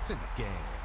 points in the game.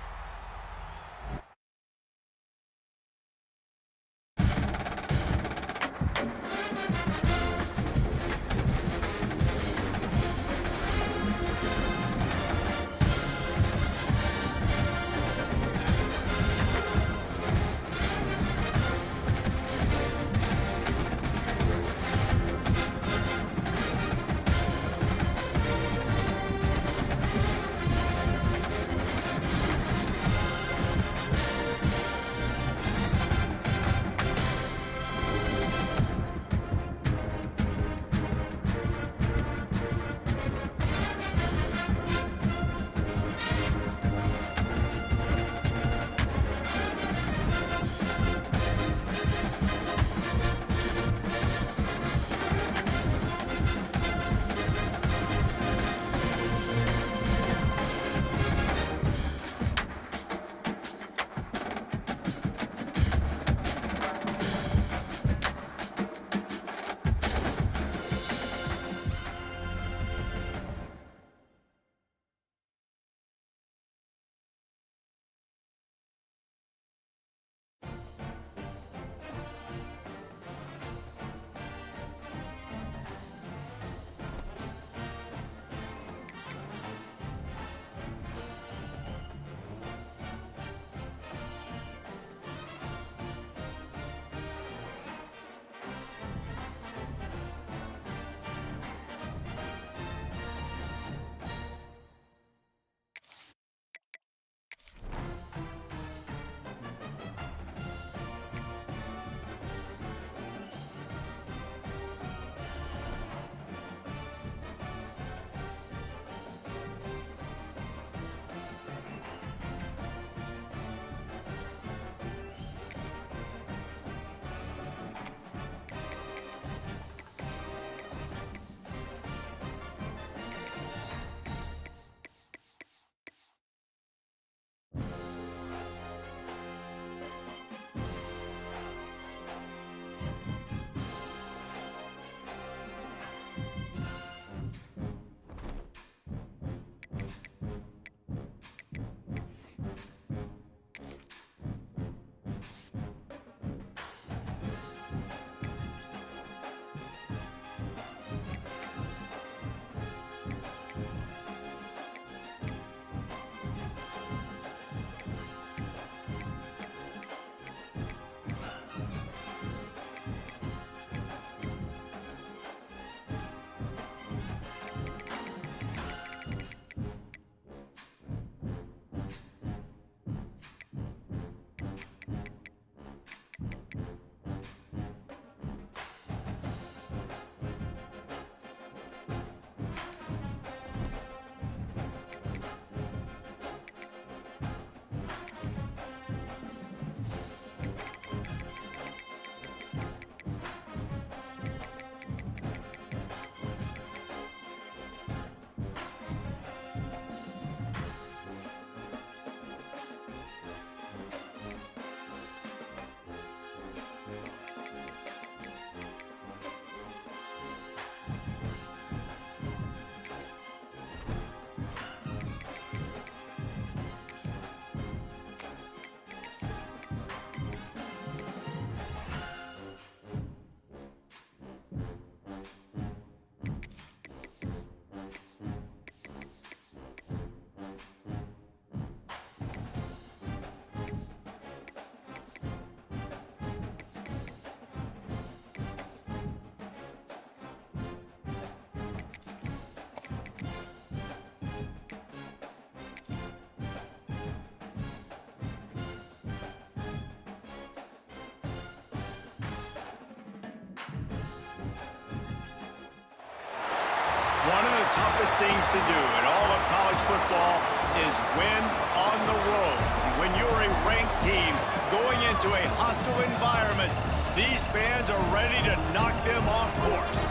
One of the toughest things to do in all of college football is win on the road. When you're a ranked team going into a hostile environment, these fans are ready to knock them off course.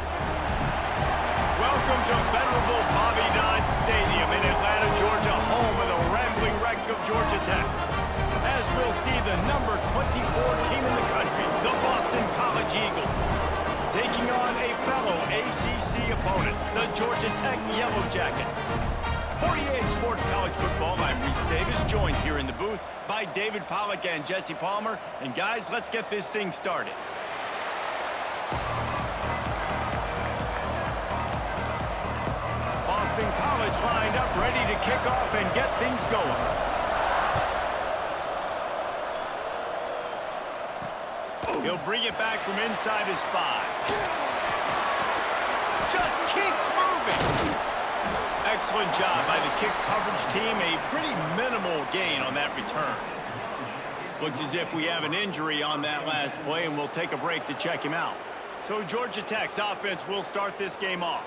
Welcome to venerable Bobby Dodd Stadium in Atlanta, Georgia, home of the rambling wreck of Georgia Tech. As we'll see the number 24 team in the country, the Boston College Eagles, taking on a fellow ACC opponent, the Georgia Tech Yellow Jackets. 48 Sports College Football, I'm Reese Davis, joined here in the booth by David Pollack and Jesse Palmer. And guys, let's get this thing started. Boston College lined up, ready to kick off and get things going. He'll bring it back from inside his 5. Just keeps moving. Excellent job by the kick coverage team. A pretty minimal gain on that return. Looks as if we have an injury on that last play, and we'll take a break to check him out. So Georgia Tech's offense will start this game off.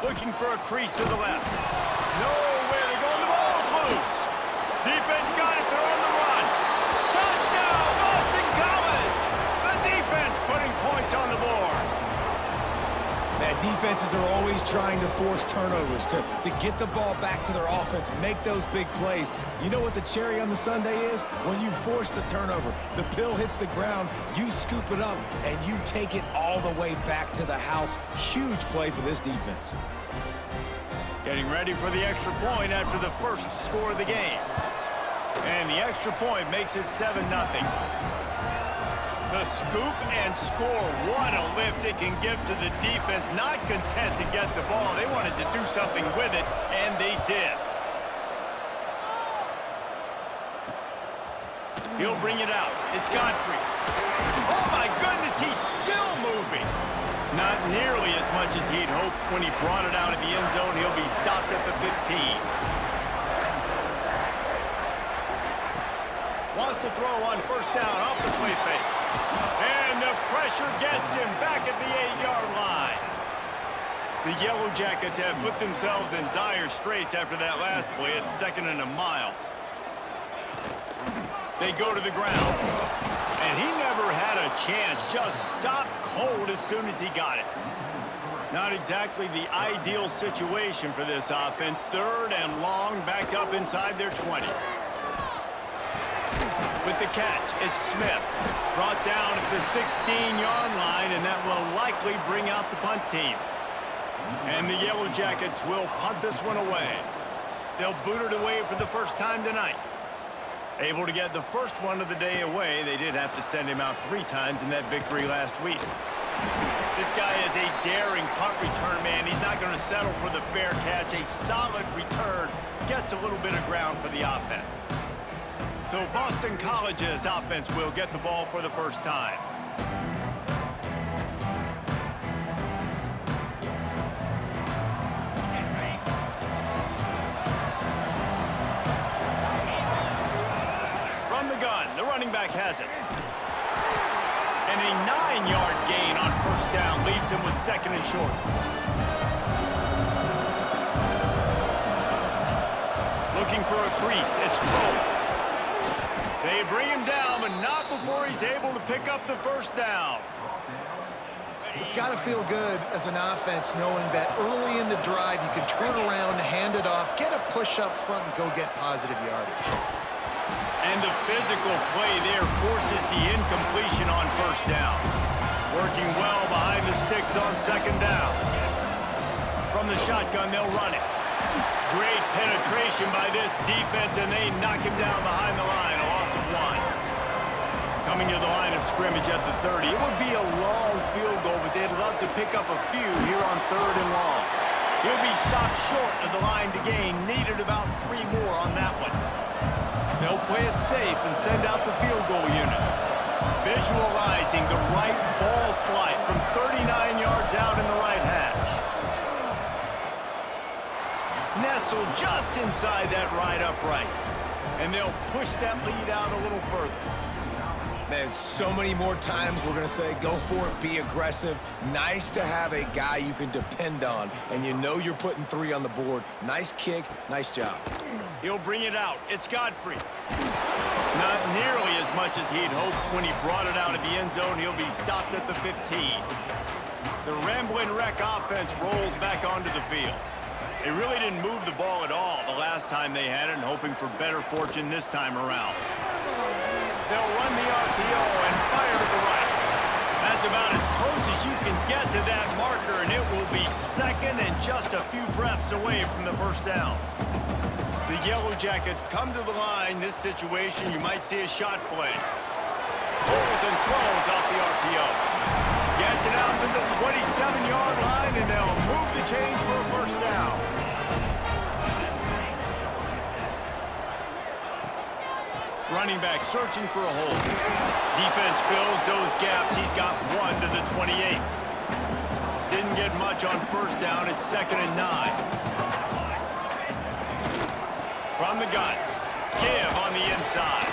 Looking for a crease to the left. Nowhere to go. The ball's loose. Defense got it. They're on the run. Touchdown, Boston College! The defense putting points on the board. Man, defenses are always trying to force turnovers, to get the ball back to their offense, make those big plays. You know what the cherry on the sundae is? When you force the turnover, the pill hits the ground, you scoop it up, and you take it all the way back to the house. Huge play for this defense. Getting ready for the extra point after the first score of the game. And the extra point makes it 7-0. The scoop and score. What a lift it can give to the defense. Not content to get the ball. They wanted to do something with it, and they did. He'll bring it out. It's Godfrey. Oh, my goodness, he's still moving. Not nearly as much as he'd hoped when he brought it out of the end zone. He'll be stopped at the 15. Wants to throw on first down off the play fake. And the pressure gets him back at the 8-yard line. The Yellow Jackets have put themselves in dire straits after that last play. It's 2nd and a mile. They go to the ground. And he never had a chance. Just stopped cold as soon as he got it. Not exactly the ideal situation for this offense. 3rd and long, back up inside their 20. With the catch, it's Smith. Brought down at the 16-yard line, and that will likely bring out the punt team. And the Yellow Jackets will punt this one away. They'll boot it away for the first time tonight. Able to get the first one of the day away. They did have to send him out 3 times in that victory last week. This guy is a daring punt return man. He's not going to settle for the fair catch. A solid return gets a little bit of ground for the offense. So Boston College's offense will get the ball for the first time. From the gun, the running back has it. And a 9-yard gain on first down leaves him with 2nd and short. Looking for a crease, it's Poe. They bring him down, but not before he's able to pick up the first down. It's got to feel good as an offense knowing that early in the drive you can turn around, hand it off, get a push up front, and go get positive yardage. And the physical play there forces the incompletion on first down. Working well behind the sticks on 2nd down. From the shotgun, they'll run it. Great penetration by this defense, and they knock him down behind the line, a loss of 1. Coming to the line of scrimmage at the 30. It would be a long field goal, but they'd love to pick up a few here on 3rd and long. He'll be stopped short of the line to gain. Needed about 3 more on that one. They'll play it safe and send out the field goal unit. Visualizing the right ball flight from 39 yards out in the right hash. Nestled just inside that right upright. And they'll push that lead out a little further. Man, so many more times we're going to say, go for it, be aggressive. Nice to have a guy you can depend on, and you know you're putting 3 on the board. Nice kick, nice job. He'll bring it out. It's Godfrey. Not nearly as much as he'd hoped when he brought it out of the end zone. He'll be stopped at the 15. The Ramblin' Wreck offense rolls back onto the field. They really didn't move the ball at all the last time they had it, and hoping for better fortune this time around. They'll run the RPO and fire to the right. That's about as close as you can get to that marker, and it will be second and just a few breaths away from the first down. The Yellow Jackets come to the line. This situation, you might see a shot play. Pulls and throws off the RPO. Gets it out to the 27-yard line, and they'll move the chains for a first down. Running back searching for a hole. Defense fills those gaps. He's got one to the 28. Didn't get much on first down. It's 2nd and 9. From the gun. Give on the inside.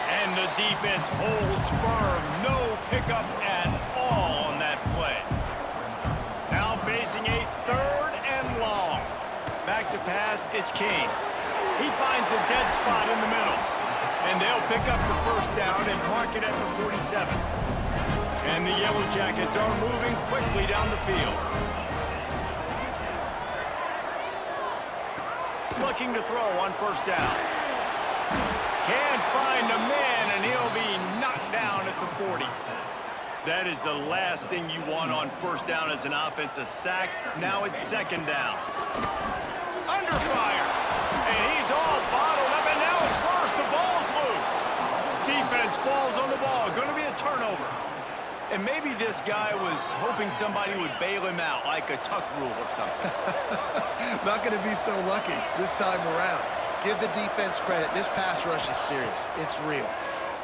And the defense holds firm. No pickup at all on that play. Now facing a 3rd and long. Back to pass, it's King. He finds a dead spot in the middle. And they'll pick up the first down and mark it at the 47. And the Yellow Jackets are moving quickly down the field. Looking to throw on first down. Can't find a man, and he'll be knocked down at the 40. That is the last thing you want on first down as an offensive sack. Now it's 2nd down. Under fire. And he's all bottled up, and now it's worse. The ball's loose. Defense falls on the ball. Going to be a turnover. And maybe this guy was hoping somebody would bail him out, like a tuck rule or something. Not going to be so lucky this time around. Give the defense credit. This pass rush is serious. It's real.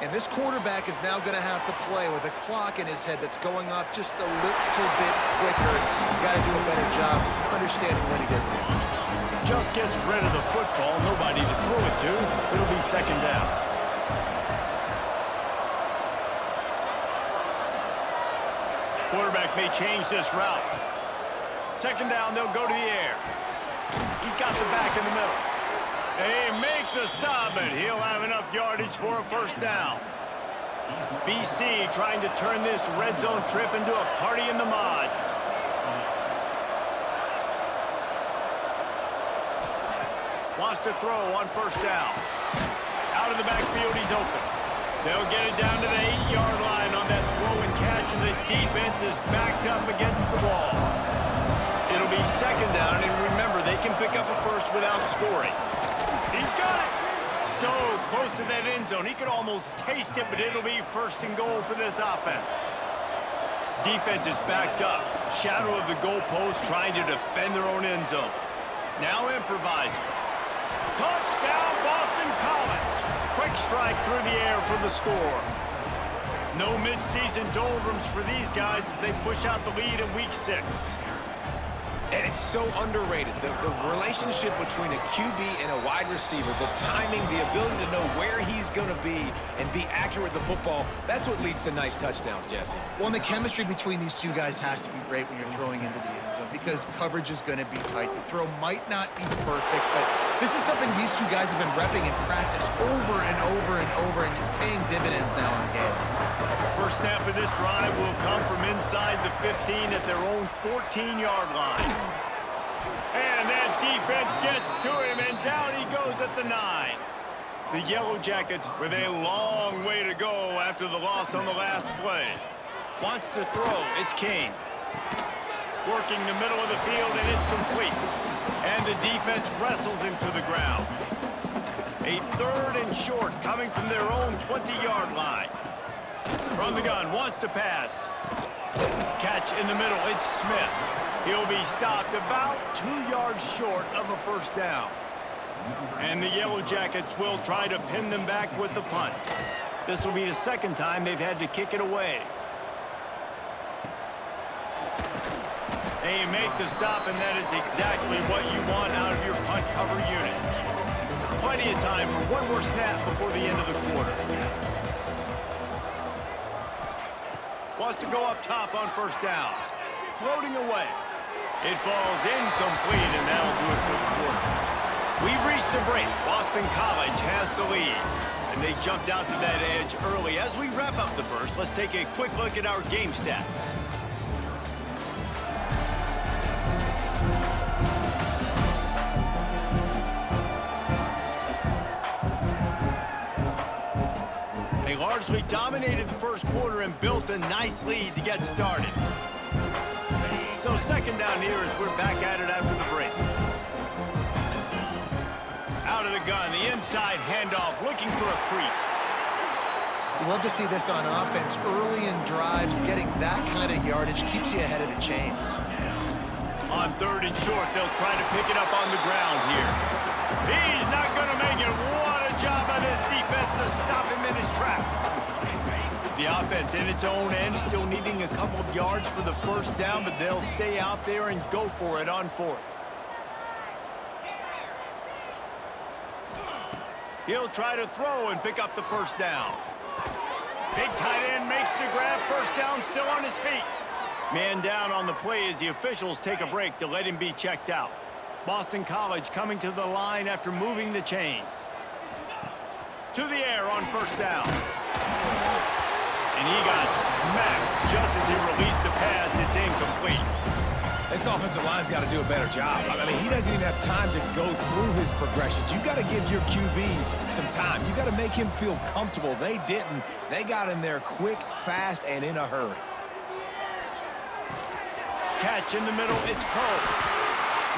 And this quarterback is now going to have to play with a clock in his head that's going off just a little bit quicker. He's got to do a better job understanding when to get rid. Just gets rid of the football. Nobody to throw it to. It'll be 2nd down. Quarterback may change this route. 2nd down, they'll go to the air. He's got the back in the middle. They make the stop, but he'll have enough yardage for a first down. BC trying to turn this red zone trip into a party in the mods. Wants to throw on first down. Out of the backfield, he's open. They'll get it down to the 8-yard line on that throw and catch, and the defense is backed up against the wall. It'll be 2nd down, and remember, they can pick up a first without scoring. He's got it. So close to that end zone. He could almost taste it, but it'll be 1st and goal for this offense. Defense is backed up. Shadow of the goalpost trying to defend their own end zone. Now improvising. Touchdown, Boston College. Quick strike through the air for the score. No midseason doldrums for these guys as they push out the lead in week 6. And it's so underrated. The relationship between a QB and a wide receiver, the timing, the ability to know where he's going to be and be accurate with the football, that's what leads to nice touchdowns, Jesse. Well, and the chemistry between these two guys has to be great when you're throwing into the end zone because coverage is going to be tight. The throw might not be perfect, but this is something these two guys have been repping in practice over and over and over, and it's paying dividends now on game. First snap of this drive will come from inside the 15 at their own 14-yard line. And that defense gets to him, and down he goes at the 9. The Yellow Jackets with a long way to go after the loss on the last play. Wants to throw. It's King. Working the middle of the field, and it's complete. And the defense wrestles him to the ground. A 3rd and short coming from their own 20-yard line. From the gun, wants to pass. Catch in the middle, it's Smith. He'll be stopped about 2 yards short of a first down. And the Yellow Jackets will try to pin them back with the punt. This will be the 2nd time they've had to kick it away. They make the stop, and that is exactly what you want out of your punt cover unit. Plenty of time for one more snap before the end of the quarter. Wants to go up top on first down. Floating away. It falls incomplete, and that'll do it for the quarter. We've reached the break. Boston College has the lead. And they jumped out to that edge early. As we wrap up the first, let's take a quick look at our game stats. They largely dominated the first quarter and built a nice lead to get started. So second down here as we're back at it after the break. Out of the gun, the inside handoff, looking for a crease. You love to see this on offense. Early in drives, getting that kind of yardage keeps you ahead of the chains. On third and short, they'll try to pick it up on the ground here. He's not going to make it. What a job by this defense to stop him in his tracks. The offense in its own end, still needing a couple of yards for the first down, but they'll stay out there and go for it on fourth. He'll try to throw and pick up the first down. Big tight end makes the grab. First down, still on his feet. Man down on the play as the officials take a break to let him be checked out. Boston College coming to the line after moving the chains. To the air on first down. And he got smacked just as he released the pass. It's incomplete. This offensive line's got to do a better job. I mean, he doesn't even have time to go through his progressions. You got to give your QB some time. You got to make him feel comfortable. They didn't. They got in there quick, fast, and in a hurry. Catch in the middle. It's Poe.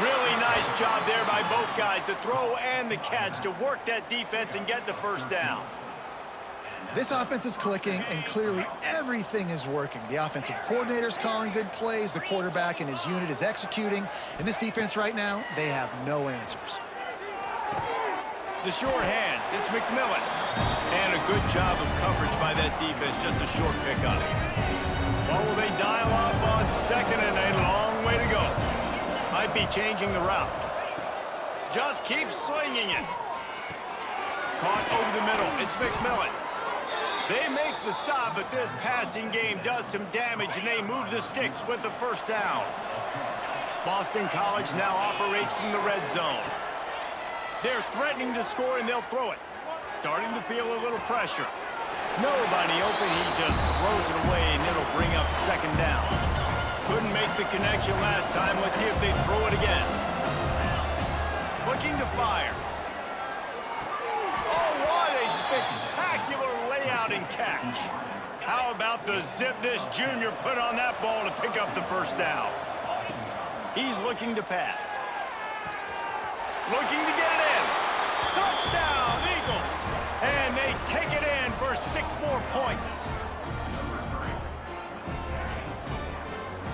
Really nice job there by both guys, the throw and the catch, to work that defense and get the first down. This offense is clicking, and clearly everything is working. The offensive coordinator's calling good plays. The quarterback and his unit is executing. And this defense right now, they have no answers. The short hands, it's McMillan. And a good job of coverage by that defense, just a short pickup. What will they dial up on second and a long way to go? Might be changing the route. Just keep slinging it. Caught over the middle, it's McMillan. They make the stop, but this passing game does some damage, and they move the sticks with the first down. Boston College now operates from the red zone. They're threatening to score, and they'll throw it. Starting to feel a little pressure. Nobody open, he just throws it away, and it'll bring up second down. Couldn't make the connection last time. Let's see if they throw it again. Looking to fire. Oh, what a spectacular layout and catch. How about the zip this junior put on that ball to pick up the first down? He's looking to pass. Looking to get it in. Touchdown, Eagles. And they take it in for 6 more points.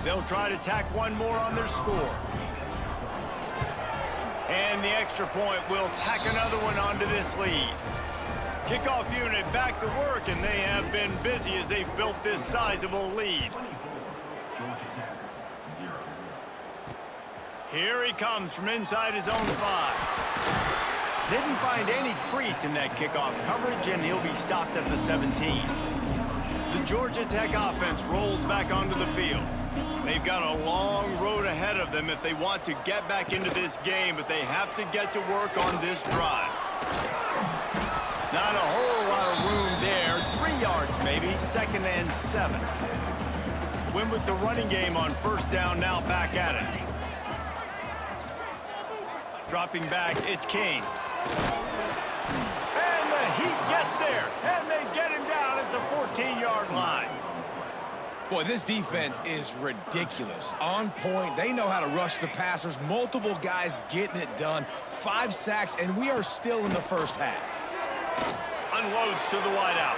They'll try to tack one more on their score. And the extra point will tack another one onto this lead. Kickoff unit back to work, and they have been busy as they've built this sizable lead. Here he comes from inside his own 5. Didn't find any crease in that kickoff coverage, and he'll be stopped at the 17. The Georgia Tech offense rolls back onto the field. They've got a long road ahead of them if they want to get back into this game, but they have to get to work on this drive. Not a whole lot of room there. 3 yards maybe, 2nd and 7. Win with the running game on first down, now back at it. Dropping back, it's King. And the Heat gets there, and they get him down at the 14-yard line. Boy, this defense is ridiculous. On point. They know how to rush the passers. Multiple guys getting it done. 5 sacks, and we are still in the first half. Unloads to the wideout.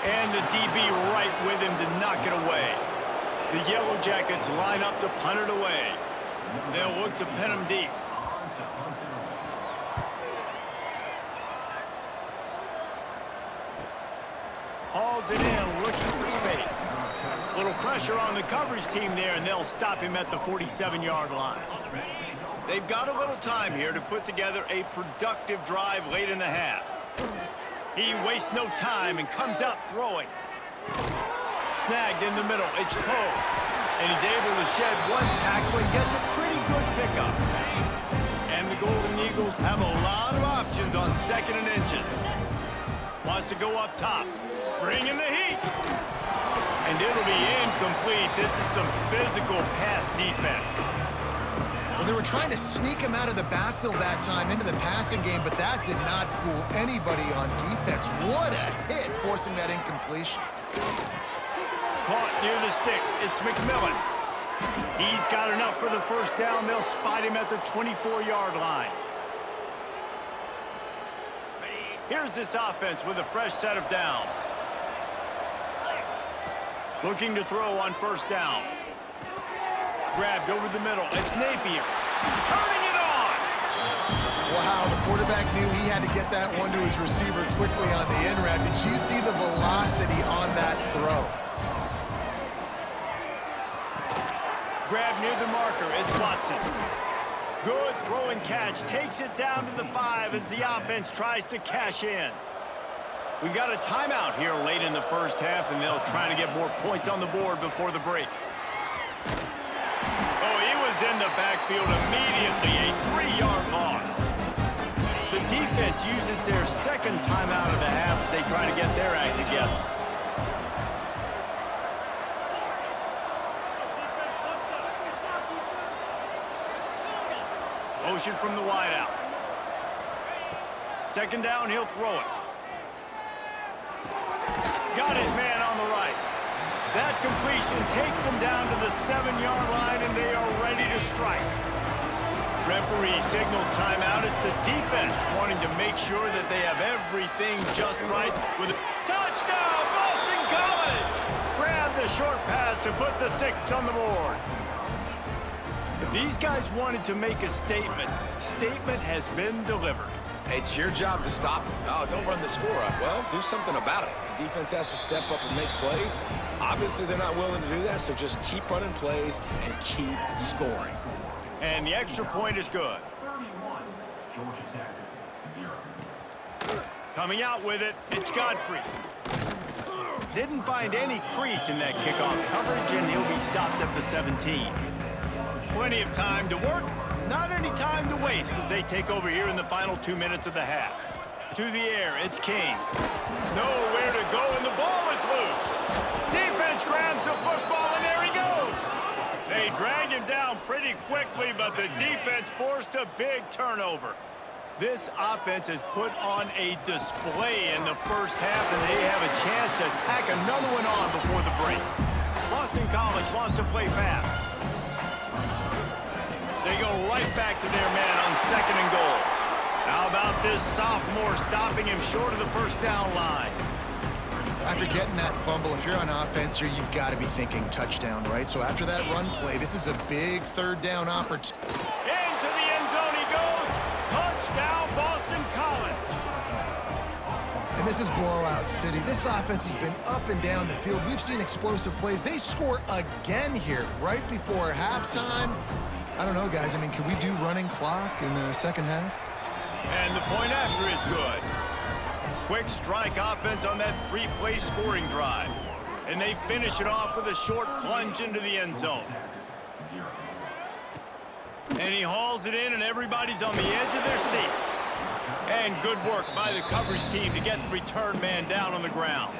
And the DB right with him to knock it away. The Yellow Jackets line up to punt it away. They'll look to pin him deep. Hauls it in, looking for space. Little pressure on the coverage team there, and they'll stop him at the 47-yard line. They've got a little time here to put together a productive drive late in the half. He wastes no time and comes out throwing. Snagged in the middle, it's Poe. And he's able to shed one tackle and gets a pretty good pickup. And the Golden Eagles have a lot of options on 2nd and inches. Wants to go up top. Bring in the heat. And it'll be incomplete. This is some physical pass defense. Well, They were trying to sneak him out of the backfield that time into the passing game, but that did not fool anybody on defense. What a hit, forcing that incompletion. Caught near the sticks. It's McMillan. He's got enough for the first down. They'll spot him at the 24-yard line. Here's this offense with a fresh set of downs. Looking to throw on first down. Grabbed over the middle. It's Napier. Turning it on! Wow, the quarterback knew he had to get that one to his receiver quickly on the in route. Did you see the velocity on that throw? Grab near the marker. It's Watson. Good throw and catch. Takes it down to the 5 as the offense tries to cash in. We've got a timeout here late in the first half, and they'll try to get more points on the board before the break. Oh, he was in the backfield immediately. A 3-yard loss. The defense uses their second timeout of the half as they try to get their act together. Motion from the wideout. Second down, he'll throw it. Got his man on the right. That completion takes them down to the 7-yard line, and they are ready to strike. Referee signals timeout. It's the defense wanting to make sure that they have everything just right with a touchdown, Boston College! Grab the short pass to put the 6 on the board. If these guys wanted to make a statement has been delivered. It's your job to stop them. Oh, don't run the score up. Well, do something about it. The defense has to step up and make plays. Obviously, they're not willing to do that, so just keep running plays and keep scoring. And the extra point is good. Coming out with it, it's Godfrey. Didn't find any crease in that kickoff coverage, and he'll be stopped at the 17. Plenty of time to work. Not any time to waste as they take over here in the final 2 minutes of the half. To the air, it's King. Nowhere to go, and the ball is loose. Defense grabs the football, and there he goes. They drag him down pretty quickly, but the defense forced a big turnover. This offense has put on a display in the first half, and they have a chance to tack another one on before the break. Boston College wants to play fast. They go right back to their man on 2nd and goal. How about this sophomore stopping him short of the first down line? After getting that fumble, if you're on offense here, you've got to be thinking touchdown, right? So after that run play, this is a big 3rd down opportunity. Into the end zone he goes. Touchdown, Boston College. And this is blowout city. This offense has been up and down the field. We've seen explosive plays. They score again here right before halftime. I don't know, guys. I mean, can we do running clock in the second half? And the point after is good. Quick strike offense on that 3-play scoring drive. And they finish it off with a short plunge into the end zone. And he hauls it in, and everybody's on the edge of their seats. And good work by the coverage team to get the return man down on the ground.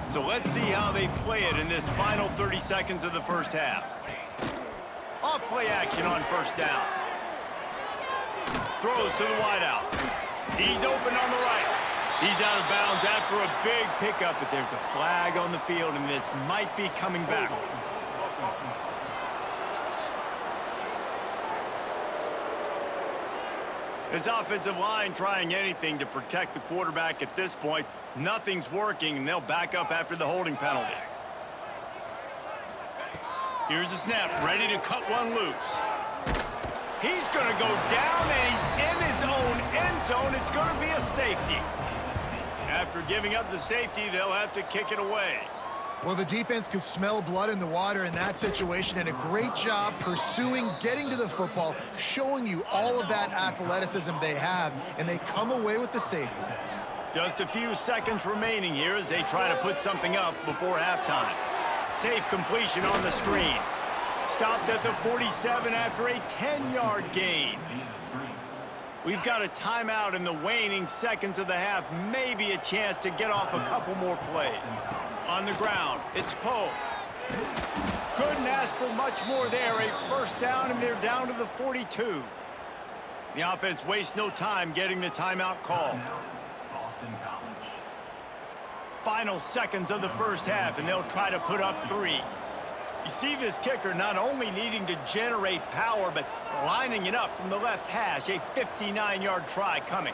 So let's see how they play it in this final 30 seconds of the first half. Off-play action on first down. Throws to the wideout. He's open on the right. He's out of bounds after a big pickup, but there's a flag on the field, and this might be coming back. This offensive line trying anything to protect the quarterback at this point. Nothing's working, and they'll back up after the holding penalty. Here's the snap, ready to cut one loose. He's going to go down, and he's in his own end zone. It's going to be a safety. After giving up the safety, they'll have to kick it away. Well, the defense could smell blood in the water in that situation, and a great job pursuing, getting to the football, showing you all of that athleticism they have, and they come away with the safety. Just a few seconds remaining here as they try to put something up before halftime. Safe completion on the screen. Stopped at the 47 after a 10-yard gain. We've got a timeout in the waning seconds of the half. Maybe a chance to get off a couple more plays. On the ground, it's Poe. Couldn't ask for much more there. A first down, and they're down to the 42. The offense wastes no time getting the timeout call. Final seconds of the first half, and they'll try to put up 3. You see this kicker not only needing to generate power, but lining it up from the left hash. A 59-yard try coming.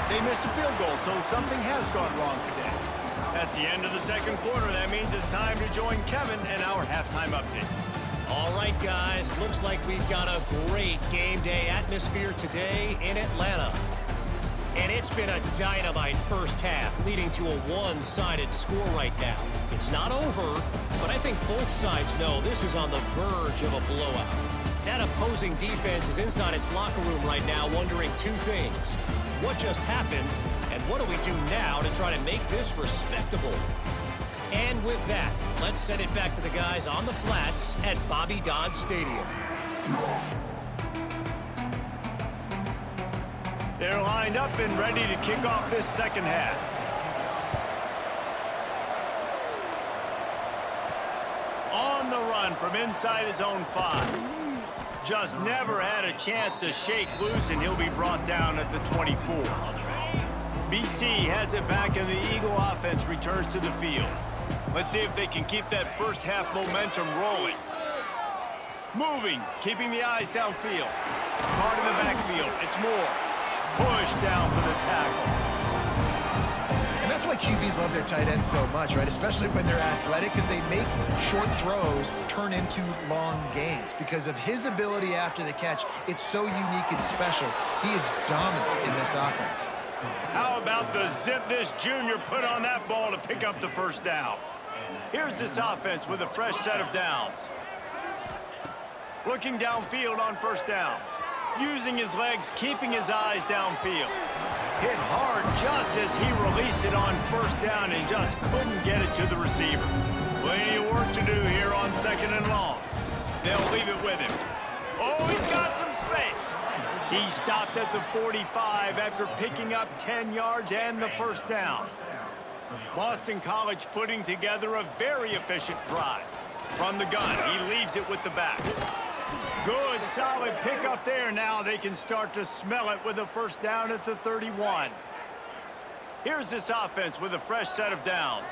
They missed a field goal, so something has gone wrong today. That's the end of the second quarter. That means it's time to join Kevin and our halftime update. All right, guys. Looks like we've got a great game day atmosphere today in Atlanta. And it's been a dynamite first half, leading to a one-sided score right now. It's not over, but I think both sides know this is on the verge of a blowout. That opposing defense is inside its locker room right now wondering 2 things. What just happened, and what do we do now to try to make this respectable? And with that, let's send it back to the guys on the flats at Bobby Dodd Stadium. They're lined up and ready to kick off this second half. On the run from inside his own 5. Just never had a chance to shake loose, and he'll be brought down at the 24. BC has it back, and the Eagle offense returns to the field. Let's see if they can keep that first half momentum rolling. Moving, keeping the eyes downfield. Part in the backfield, it's more. Push down for the tackle. And that's why QBs love their tight ends so much, right? Especially when they're athletic, because they make short throws turn into long gains. Because of his ability after the catch, it's so unique and special. He is dominant in this offense. How about the zip this junior put on that ball to pick up the first down? Here's this offense with a fresh set of downs. Looking downfield on first down. Using his legs, keeping his eyes downfield. Hit hard just as he released it on first down and just couldn't get it to the receiver. Plenty of work to do here on second and long. They'll leave it with him. Oh, he's got some space. He stopped at the 45 after picking up 10 yards and the first down. Boston College putting together a very efficient drive. From the gun, he leaves it with the back. Good, solid pickup there. Now they can start to smell it with a first down at the 31. Here's this offense with a fresh set of downs.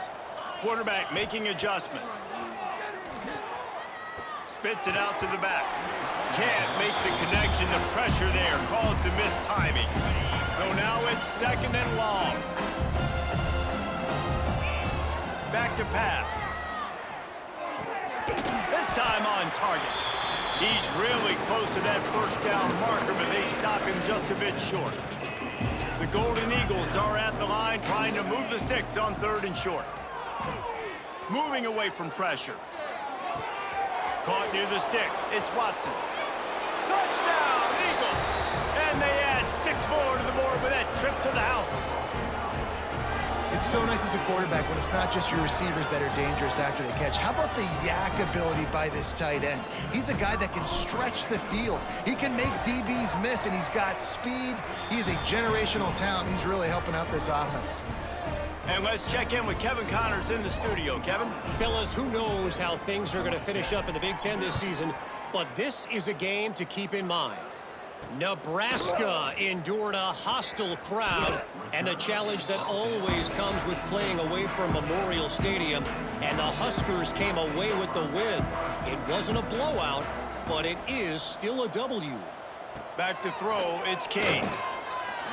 Quarterback making adjustments. Spits it out to the back. Can't make the connection. The pressure there caused the mistiming. So now it's second and long. Back to pass. This time on target. He's really close to that first down marker, but they stop him just a bit short. The Golden Eagles are at the line trying to move the sticks on third and short. Moving away from pressure. Caught near the sticks. It's Watson. Touchdown, Eagles! And they add 6 more to the board with that trip to the house. It's so nice as a quarterback when it's not just your receivers that are dangerous after the catch. How about the yak ability by this tight end? He's a guy that can stretch the field. He can make DBs miss, and he's got speed. He is a generational talent. He's really helping out this offense. And let's check in with Kevin Connors in the studio. Kevin? Fellas, who knows how things are going to finish up in the Big Ten this season, but this is a game to keep in mind. Nebraska endured a hostile crowd and a challenge that always comes with playing away from Memorial Stadium, and the Huskers came away with the win. It wasn't a blowout, but it is still a W. Back to throw, it's King.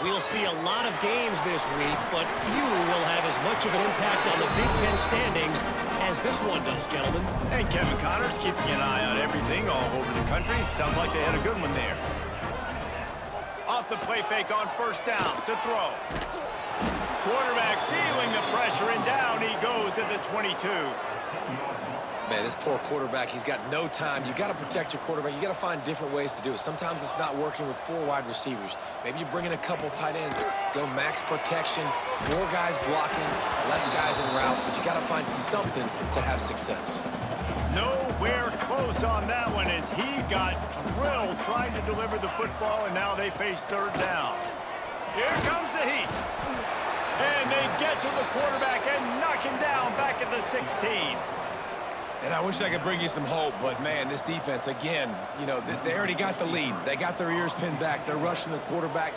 We'll see a lot of games this week, but few will have as much of an impact on the Big Ten standings as this one does, gentlemen. And Kevin Connors keeping an eye on everything all over the country. Sounds like they had a good one there. Off the play fake on first down to throw. Quarterback feeling the pressure, and down he goes at the 22. Man, this poor quarterback, he's got no time. You got to protect your quarterback. You got to find different ways to do it. Sometimes it's not working with 4 wide receivers. Maybe you bring in a couple tight ends, go max protection, more guys blocking, less guys in routes, but you got to find something to have success. Nowhere close on that one as he got drilled trying to deliver the football, and now they face third down. Here comes the heat. And they get to the quarterback and knock him down back at the 16. And I wish I could bring you some hope, but, man, this defense, again, you know, they already got the lead. They got their ears pinned back. They're rushing the quarterback.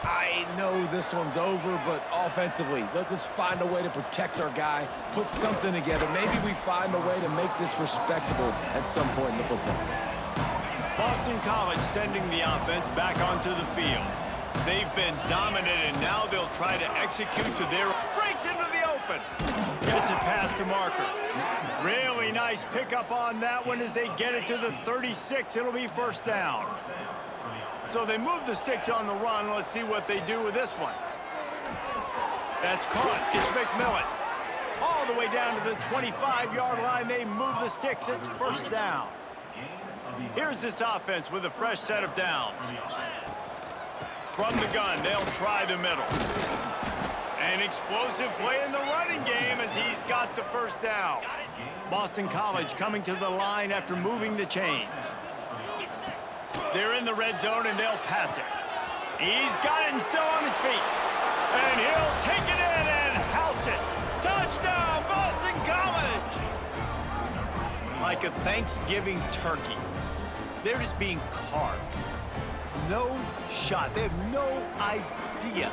I know this one's over, but offensively, let's find a way to protect our guy, put something together. Maybe we find a way to make this respectable at some point in the football game. Boston College sending the offense back onto the field. They've been dominant, and now they'll try to execute to their... Breaks into the open. Gets it past the marker. Really nice pickup on that one as they get it to the 36. It'll be first down. So they move the sticks on the run. Let's see what they do with this one. That's caught. It's McMillan. All the way down to the 25-yard line. They move the sticks. It's first down. Here's this offense with a fresh set of downs. From the gun, they'll try the middle. An explosive play in the running game as he's got the first down. Boston College coming to the line after moving the chains. They're in the red zone, and they'll pass it. He's got it and still on his feet. And he'll take it in and house it. Touchdown, Boston College! Like a Thanksgiving turkey. They're just being carved. No shot. They have no idea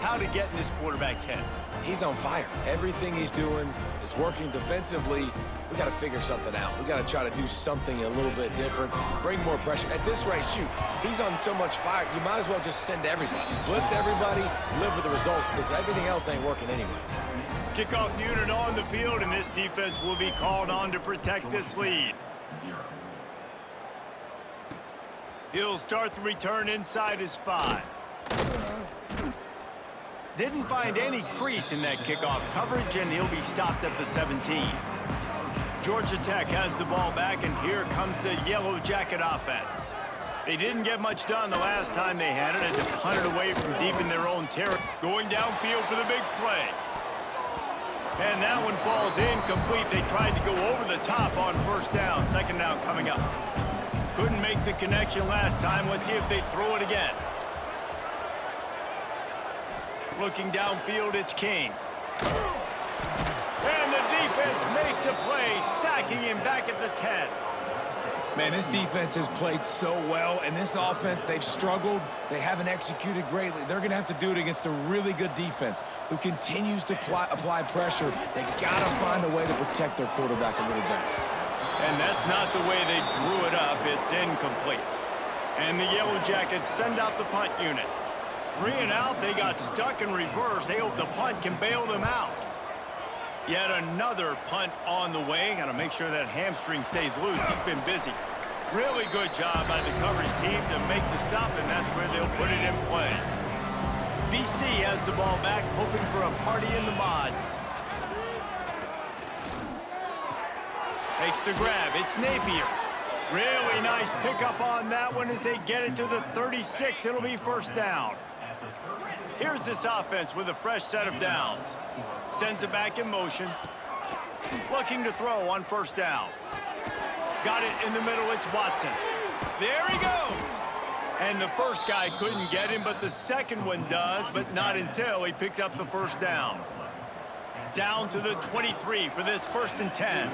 how to get in this quarterback's head. He's on fire. Everything he's doing is working defensively. We got to figure something out. We got to try to do something a little bit different, bring more pressure. At this rate, shoot, he's on so much fire, you might as well just send everybody. Blitz everybody, live with the results, because everything else ain't working anyways. Kickoff unit on the field, and this defense will be called on to protect this lead. He'll start the return inside his 5. Didn't find any crease in that kickoff coverage, and he'll be stopped at the 17. Georgia Tech has the ball back, and here comes the Yellow Jacket offense. They didn't get much done the last time they had it as they punted away from deep in their own territory. Going downfield for the big play. And that one falls incomplete. They tried to go over the top on first down. Second down coming up. Couldn't make the connection last time. Let's see if they throw it again. Looking downfield, it's King. And the defense makes a play, sacking him back at the 10. Man, this defense has played so well, and this offense, they've struggled. They haven't executed greatly. They're going to have to do it against a really good defense who continues to apply pressure. They got to find a way to protect their quarterback a little better. And that's not the way they drew it up. It's incomplete. And the Yellow Jackets send out the punt unit. 3 and out, they got stuck in reverse. They hope the punt can bail them out. Yet another punt on the way. Got to make sure that hamstring stays loose. He's been busy. Really good job by the coverage team to make the stop, and that's where they'll put it in play. BC has the ball back, hoping for a party in the mods. Makes the grab. It's Napier. Really nice pickup on that one as they get it to the 36. It'll be first down. Here's this offense with a fresh set of downs. Sends it back in motion. Looking to throw on first down. Got it in the middle. It's Watson. There he goes. And the first guy couldn't get him, but the second one does, but not until he picks up the first down. Down to the 23 for this 1st and 10.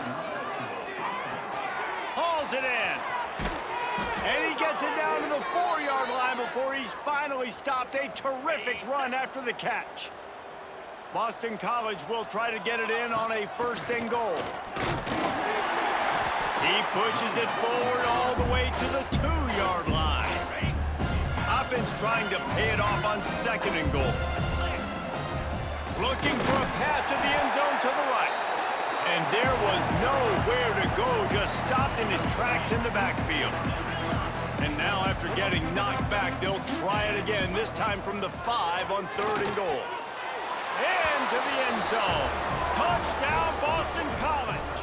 Hauls it in. And he gets it down to the 4-yard line before he's finally stopped. A terrific run after the catch. Boston College will try to get it in on a 1st and goal. He pushes it forward all the way to the 2-yard line. Offense trying to pay it off on 2nd and goal. Looking for a path to the end zone to the right. And there was nowhere to go, just stopped in his tracks in the backfield. And now after getting knocked back, they'll try it again, this time from the 5 on 3rd and goal. Into the end zone. Touchdown, Boston College.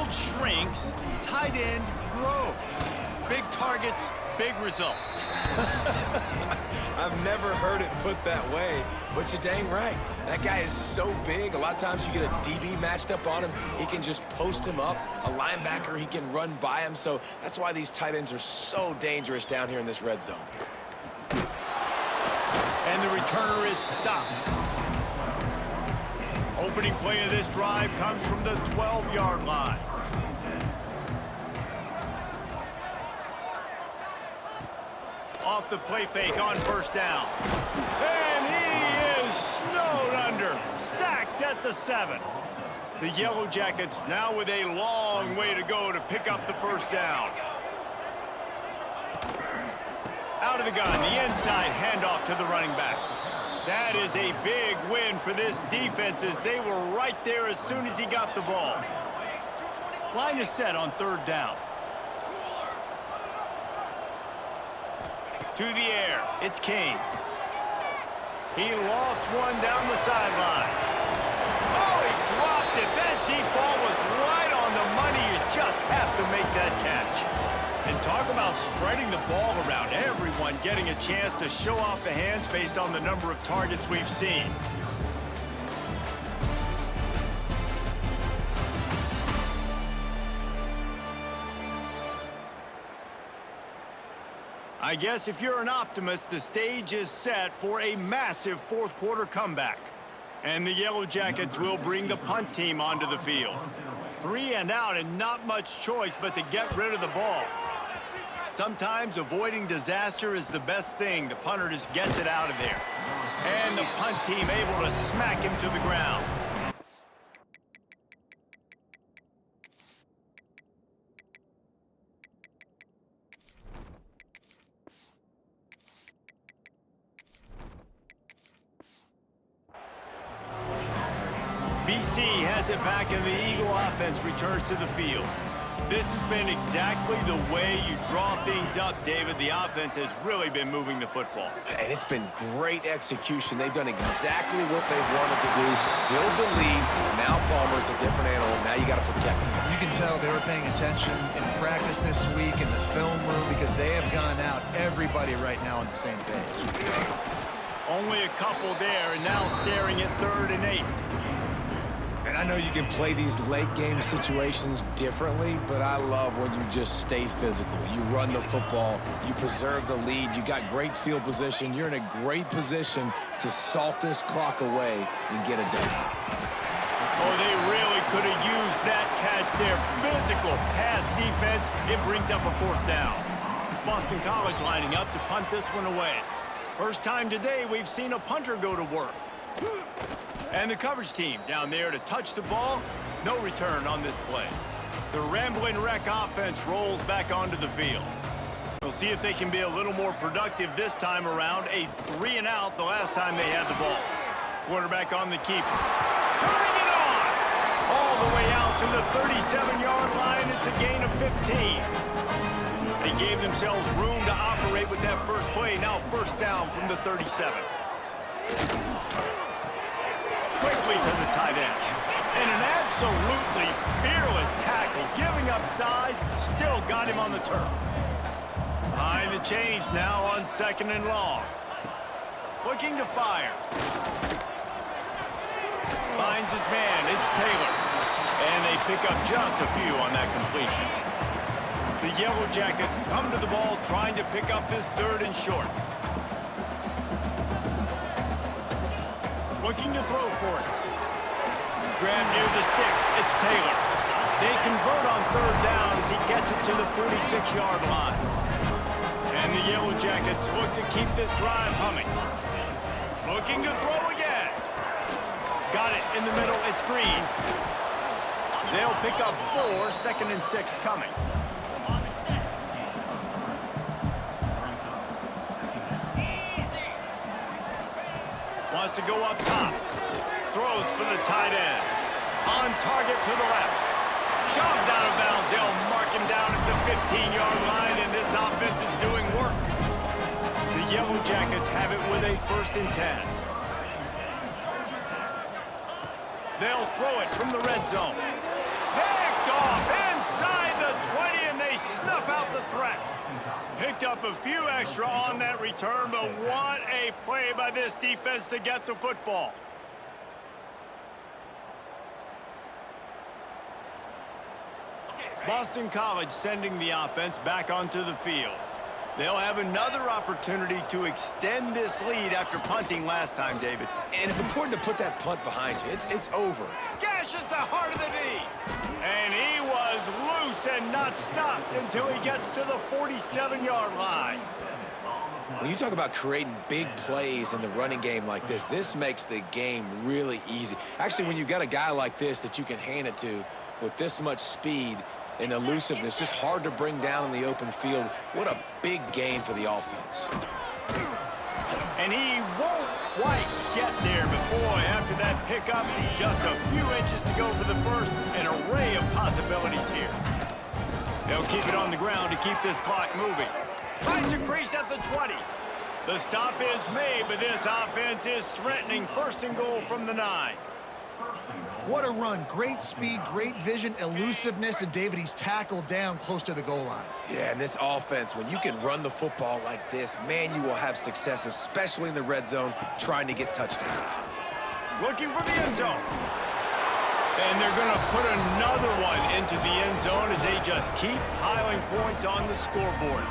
field shrinks, tight end grows. Big targets, big results. I've never heard it put that way, but you're dang right. That guy is so big, a lot of times you get a DB matched up on him, he can just post him up. A linebacker, he can run by him, so that's why these tight ends are so dangerous down here in this red zone. And the returner is stopped. Opening play of this drive comes from the 12-yard line. Off the play fake on first down. And he is snowed under. Sacked at the 7. The Yellow Jackets now with a long way to go to pick up the first down. Out of the gun, the inside handoff to the running back. That is a big win for this defense as they were right there as soon as he got the ball. Line is set on third down. To the air, it's Kane. He lofts one down the sideline. Oh, he dropped it. That deep ball was right on the money. You just have to make that catch. And talk about spreading the ball around. Everyone getting a chance to show off the hands based on the number of targets we've seen. I guess if you're an optimist, the stage is set for a massive fourth quarter comeback. And the Yellow Jackets will bring the punt team onto the field. 3 and out and not much choice but to get rid of the ball. Sometimes avoiding disaster is the best thing. The punter just gets it out of there. And the punt team able to smack him to the ground. BC has it back and the Eagle offense returns to the field. This has been exactly the way you draw things up, David. The offense has really been moving the football. And it's been great execution. They've done exactly what they've wanted to do. Build the lead. Now Palmer's a different animal. Now you got to protect him. You can tell they were paying attention in practice this week in the film room because they have gone out, everybody right now on the same page. Only a couple there, and now staring at 3rd and 8. And I know you can play these late game situations differently, but I love when you just stay physical. You run the football, you preserve the lead, you got great field position, you're in a great position to salt this clock away and get it done. Oh, they really could have used that catch there. Physical pass defense, it brings up a 4th down. Boston College lining up to punt this one away. First time today we've seen a punter go to work. And the coverage team down there to touch the ball. No return on this play. The Ramblin' Wreck offense rolls back onto the field. We'll see if they can be a little more productive this time around. A 3 and out the last time they had the ball. Quarterback on the keeper. Turning it on! All the way out to the 37-yard line. It's a gain of 15. They gave themselves room to operate with that first play. Now first down from the 37. Quickly to the tight end. And an absolutely fearless tackle. Giving up size, still got him on the turf. Behind the chains now on 2nd and long. Looking to fire. Finds his man, it's Taylor. And they pick up just a few on that completion. The Yellow Jackets come to the ball trying to pick up this 3rd and short. Looking to throw for it. Grab near the sticks. It's Taylor. They convert on 3rd down as he gets it to the 46-yard line. And the Yellow Jackets look to keep this drive humming. Looking to throw again. Got it in the middle. It's Green. They'll pick up 4. 2nd and 6 coming. Wants to go up top. Throws for the tight end. On target to the left. Shoved out of bounds. They'll mark him down at the 15-yard line, and this offense is doing work. The Yellow Jackets have it with a 1st and 10. They'll throw it from the red zone. Pick picked off inside the 20, and they snuff out the threat. Picked up a few extra on that return, but what a play by this defense to get the football. Boston College sending the offense back onto the field. They'll have another opportunity to extend this lead after punting last time, David. And it's important to put that punt behind you. It's over. Gashes the heart of the knee. And he was loose and not stopped until he gets to the 47-yard line. When you talk about creating big plays in the running game like this makes the game really easy. Actually, when you've got a guy like this that you can hand it to with this much speed and elusiveness, just hard to bring down in the open field. What a big gain for the offense. And he won't quite get there, but boy, after that pickup, just a few inches to go for the first, an array of possibilities here. They'll keep it on the ground to keep this clock moving. Finds a crease at the 20. The stop is made, but this offense is threatening first and goal from the 9. What a run. Great speed, great vision, elusiveness, and David, he's tackled down close to the goal line. Yeah, and this offense, when you can run the football like this, man, you will have success, especially in the red zone, trying to get touchdowns. Looking for the end zone. And they're going to put another one into the end zone as they just keep piling points on the scoreboard.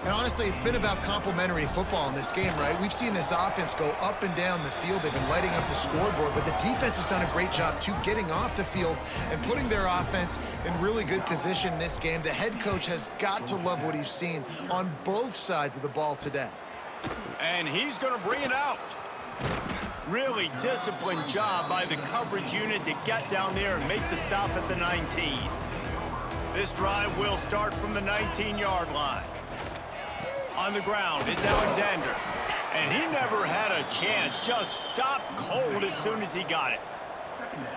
And honestly, it's been about complementary football in this game, right? We've seen this offense go up and down the field. They've been lighting up the scoreboard, but the defense has done a great job, too, getting off the field and putting their offense in really good position in this game. The head coach has got to love what he's seen on both sides of the ball today. And he's going to bring it out. Really disciplined job by the coverage unit to get down there and make the stop at the 19. This drive will start from the 19-yard line. On the ground, it's Alexander. And he never had a chance, just stopped cold as soon as he got it.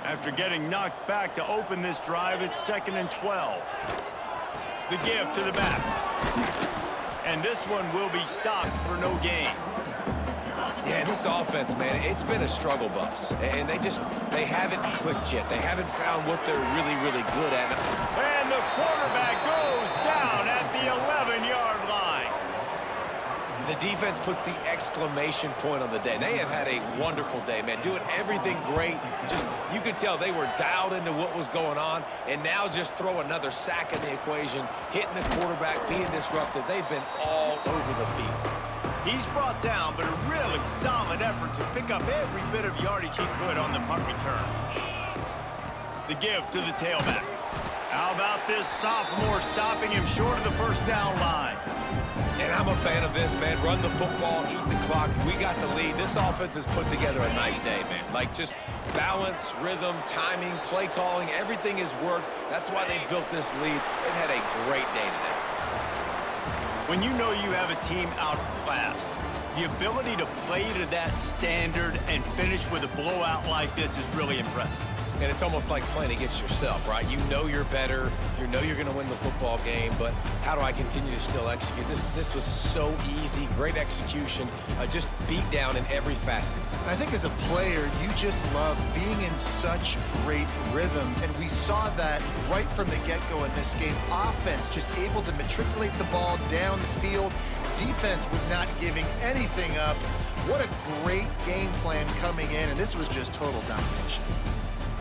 After getting knocked back to open this drive, it's 2nd and 12. The give to the back. And this one will be stopped for no gain. Yeah, this offense, man, it's been a struggle bus. And they haven't clicked yet. They haven't found what they're really, really good at. And the quarterback goes down at the 11-yard line. The defense puts the exclamation point on the day. They have had a wonderful day, man, doing everything great. Just, you could tell they were dialed into what was going on, and now just throw another sack in the equation, hitting the quarterback, being disruptive. They've been all over the field. He's brought down, but a really solid effort to pick up every bit of yardage he could on the punt return. The give to the tailback. How about this sophomore stopping him short of the first down line? And I'm a fan of this, man. Run the football, eat the clock. We got the lead. This offense has put together a nice day, man. Like, just balance, rhythm, timing, play calling, everything has worked. That's why they built this lead. They've had a great day today. When you know you have a team outclassed, the ability to play to that standard and finish with a blowout like this is really impressive. And it's almost like playing against yourself, right? You know you're better. You know you're going to win the football game, but how do I continue to still execute? This was so easy, great execution, just beat down in every facet. I think as a player, you just love being in such great rhythm, and we saw that right from the get-go in this game. Offense just able to matriculate the ball down the field. Defense was not giving anything up. What a great game plan coming in, and this was just total domination.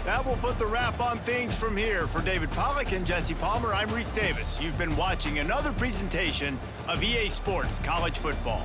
That will put the wrap on things from here. For David Pollack and Jesse Palmer, I'm Reese Davis. You've been watching another presentation of EA Sports College Football.